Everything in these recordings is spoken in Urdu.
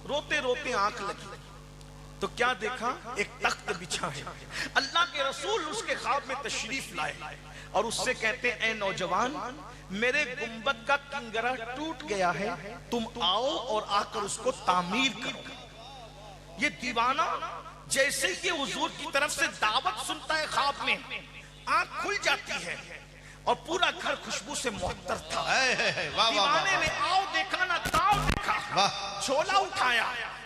روتے روتے آنکھ لگی تو کیا دیکھا؟ ایک تخت بچھا ہے. اللہ کے رسول اس کے خواب میں تشریف لائے اور اس سے کہتے اے نوجوان، میرے گنبد کا کنگرا ٹوٹ گیا ہے، تم آؤ اور آ کر اس کو تعمیر کرو. یہ دیوانہ جیسے کہ حضور کی طرف سے دعوت سنتا ہے خواب میں، آنکھ کھل جاتی ہے اور پورا گھر خوشبو سے معطر تھا. دیوانے نے آؤ دیکھا نہ تاؤ دیکھا، جھولا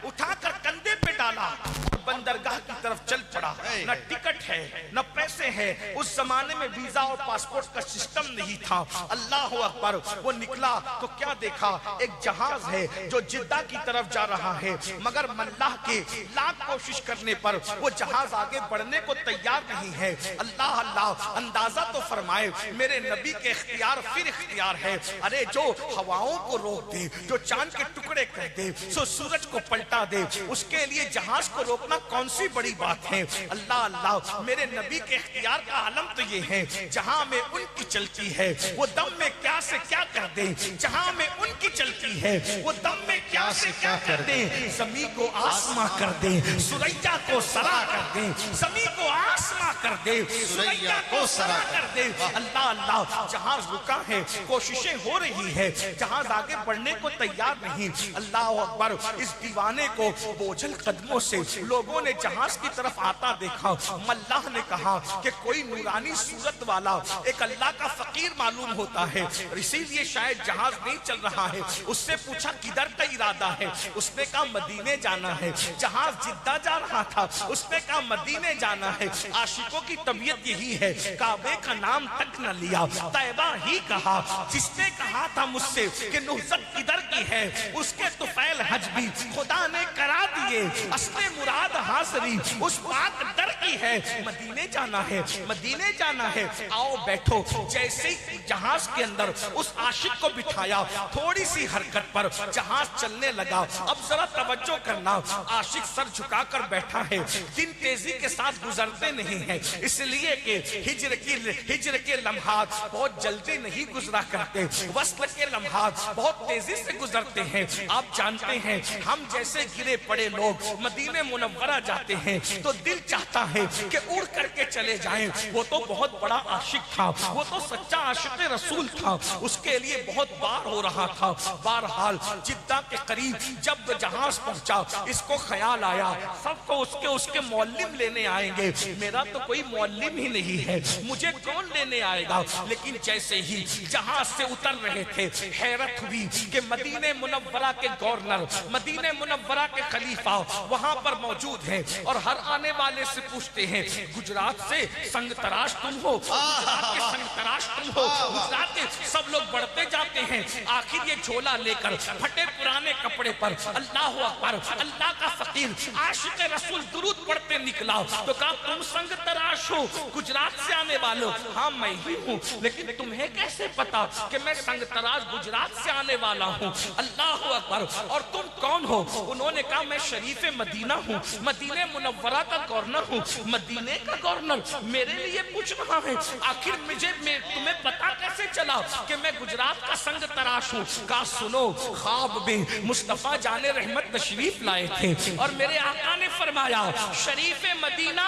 اٹھا کر کندھے پہ ڈالا اور بندرگاہ کی طرف چل پڑا. نہ ٹکٹ ہے نہ پیسے ہیں، اس زمانے میں ویزا اور پاسپورٹ کا سسٹم نہیں تھا. اللہ اکبر. وہ نکلا تو کیا دیکھا؟ ایک جہاز ہے جو جدہ کی طرف جا رہا ہے، مگر ملاح کے لاکھ کوشش کرنے پر وہ جہاز آگے بڑھنے کو تیار نہیں ہے. اللہ اللہ، اندازہ تو فرمائے میرے نبی کے اختیار پھر اختیار ہے. ارے جو ہواؤں کو روک دے، جو چاند کے ٹکڑے کر دے، سو سورج کو پلٹا دے، اس کے لیے جہاز کو روکنا کون سی بڑی بات ہے. اللہ اللہ، میرے نبی کے اختیار کا علم تو یہ ہے، جہاں میں ان کی چلتی ہے وہ دم میں کیا سے کیا کر دے. جہاں میں ان کی چلتی ہے وہ دم میں کیا سے کیا کر دے. زمین کو آسماں کر دے، سریا کو سرا کر دے. زمین کو آسماں کر دے، سریا کو سرا کر دے. اللہ اللہ، جہاز رکا ہے، کوششیں ہو رہی ہے، جہاز آگے بڑھنے کو تیار نہیں. اللہ اکبر. اس دیوانے کو بوجھل قدموں سے لوگوں نے جہاز کی طرف آتا دیکھا. ملاح نے کہا کہ کوئی نورانی صورت والا ایک اللہ کا فقیر معلوم ہوتا ہے، اسی لیے شاید جہاز نہیں چل رہا ہے. اس سے پوچھا کدھر کا ارادہ ہے؟ اس نے کہا مدینے جانا ہے. جہاز جدہ جا رہا تھا، اس نے کہا مدینے جانا ہے. عاشقوں کی طبیعت یہی ہے، کعبے کا نام تک نہ لیا، طیبہ ہی کہا. جس نے کہا تھا مجھ سے کہ نہضت کدھر کی ہے، اس کے طفیل حج بھی خدا نے کرا دیے. اصل مراد حاضری اس پاک در کی ہے. مدینے جانا ہے، مدینے جانا ہے. آؤ بیٹھو. جیسے ہی جہاز کے اندر اس عاشق کو بٹھایا، تھوڑی سی حرکت پر جہاز چلنے لگا. اب ذرا توجہ کرنا، عاشق سر جھکا کر بیٹھا ہے. دن تیزی کے ساتھ گزرتے نہیں ہیں، اس لیے کہ ہجر کے لمحات بہت جلدی نہیں گزرا کرتے، وصل کے لمحات بہت تیزی سے گزرتے ہیں. آپ جانتے ہیں ہم جیسے گرے پڑے لوگ مدینہ منورہ جاتے ہیں تو دل چاہتا ہے کہ اڑ کر کے چلے جائیں. وہ تو بہت بڑا عاشق تھا، وہ تو سچا عاشق رسول تھا، اس کے لیے بہت بار ہو رہا تھا. بہرحال جدہ کے قریب جب جہاز پہنچا، اس کو خیال آیا سب کو اس کے معلم لینے آئیں گے. میرا تو کوئی معلم ہی نہیں ہے، مجھے کون لینے آئے گا. لیکن جیسے ہی جہاز سے اتر رہے تھے، حیرت ہوئی کہ مدینہ منورہ کے گورنر، مدینہ منورہ کے خلیفہ وہاں پر موجود ہیں اور ہر آنے والے سے پوچھتے ہیں گجرات سے سنگ تراش تم ہو، گجرات کے سنگ تراش تم ہو. گجرات کے سب لوگ بڑھتے جاتے ہیں. آخر یہ جھولا لے کر پھٹے پرانے کپڑے پر اللہ اکبر، اللہ کا فقیر عاشق رسول درود پڑھتے نکلا. تو کہا تم سنگ تراش ہو، گجرات سے آنے والو؟ ہاں میں ہی ہوں. لیکن تمہیں کیسے پتا کہ میں سنگ تراش گجرات سے آنے والا ہوں؟ اللہ اکبر. اور تم کون ہو؟ انہوں نے کہا میں شریف مدینہ ہوں، مدینہ منورہ کا گورنر ہوں. مدینے کا گورنر میرے لیے پوچھ رہا ہے؟ آخر تمہیں پتا کیسے چلا کہ میں گجرات کا سنگ تراش ہوں؟ کہا سنو، خواب میں مصطفیٰ جان رحمت تشریف لائے تھے اور میرے آقا نے فرمایا شریف مدینہ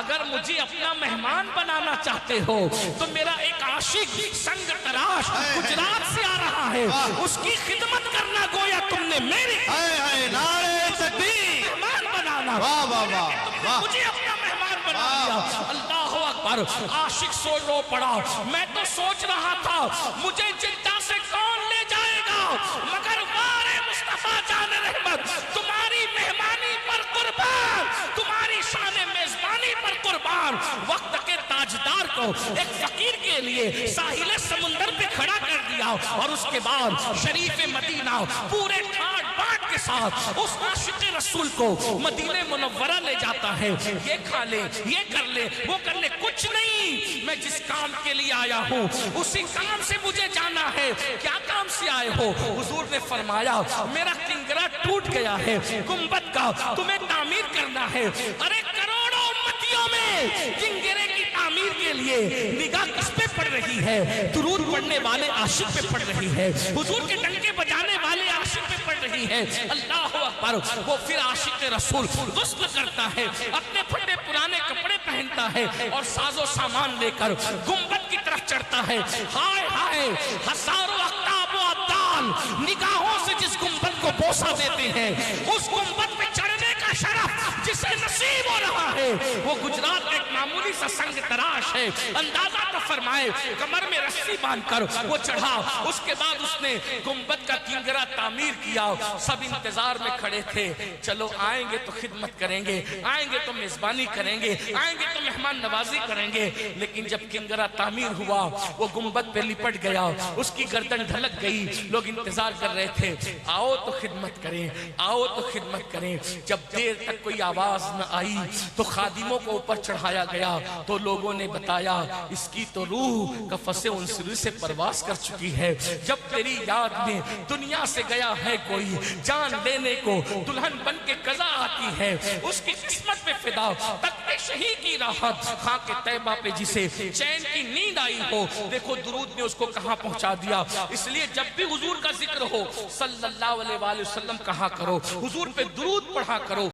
اگر مجھے اپنا مہمان بنانا چاہتے ہو تو میرا ایک عاشق سنگ تراش گجرات سے آ رہا ہے، اس کی خدمت کرنا گویا تم نے میری مہمان بنانا، مجھے اپنا مہمان بنا لیا. اللہ اکبر. عاشق سوچ رو پڑا، میں تو سوچ رہا تھا مجھے جدہ سے کون لے جائے گا، مگر وارے مصطفیٰ جان رحمت تمہاری مہمانی پر قربان، تمہاری شان میزبانی پر قربان. وقت کے تاجدار کو ایک فقیر کے لیے ساحل سمندر پہ کھڑا کر دیا اور اس کے بعد شریف مدینہ پورے ٹھاٹ باٹ کے ساتھ اس عاشق رسول کو مدینہ منورہ لے جاتا ہے. یہ کھا لے، یہ کر لے، وہ کر لے، کچھ نہیں. میں جس کام کے لیے آیا ہوں اسی کام سے مجھے جانا ہے. کیا کام سے آئے ہو؟ حضور نے فرمایا میرا کنگرا ٹوٹ گیا ہے، گنبد کا تمہیں تعمیر کرنا ہے. ارے کروڑوں امتیوں میں کنگرے کی تعمیر کے لیے نگاہ کس پہ پڑ رہی ہے؟ درود پڑھنے والے عاشق پہ پڑ رہی ہے، حضور کے ڈنکے بجانے والے عاشق پہ پڑ رہی ہے. اللہ پر وہ پھر عاشق رسول غسل کرتا ہے، اپنے پھٹے پرانے کپڑے پہنتا ہے اور ساز و سامان لے کر گنبد کی طرف چڑھتا ہے۔ ہائے ہائے ہزاروں اقطاب و ابدال نگاہوں سے جس گنبد کو بوسہ دیتے ہیں، اس گنبد پہ چڑھنے کا شرف جسے نصیب ہو رہا ہے وہ گجرات کا ایک معمولی سا سنگ تراش ہے۔ اندازہ تو فرمائے، کمر میں رسی باندھ کر وہ چڑھا، اس کے بعد اس نے گنبد کا کنگرا تعمیر کیا۔ سب انتظار میں کھڑے تھے، چلو آئیں گے تو خدمت کریں گے، آئیں گے تو میزبانی کریں گے، آئیں گے تو مہمان نوازی کریں گے۔ لیکن جب کنگرا تعمیر ہوا وہ گنبد پہ لپٹ گیا، اس کی گردن ڈھلک گئی، لوگ انتظار کر رہے تھے، آؤ تو خدمت کریں، آؤ تو خدمت کریں۔ جب دیر تک کوئی آواز نہ آئی تو خادموں کو اوپر چڑھایا گیا تو لوگوں نے بتایا اس کی تو روح قفس انصری سے پرواز کر چکی ہے۔ جب تیری یاد میں دنیا سے گیا ہے کوئی، جان لینے کو دلہن بن کے قضا آتی ہے، اس کی قسمت پہ فدا تخت شہید کی راحت، خاک طیبہ پہ جسے چین کی نیند آئی ہو۔ دیکھو درود نے اس کو کہاں پہنچا دیا۔ اس لیے جب بھی حضور کا ذکر ہو صلی اللہ علیہ وآلہ وسلم کہا کرو، حضور پہ درود پڑھا کرو۔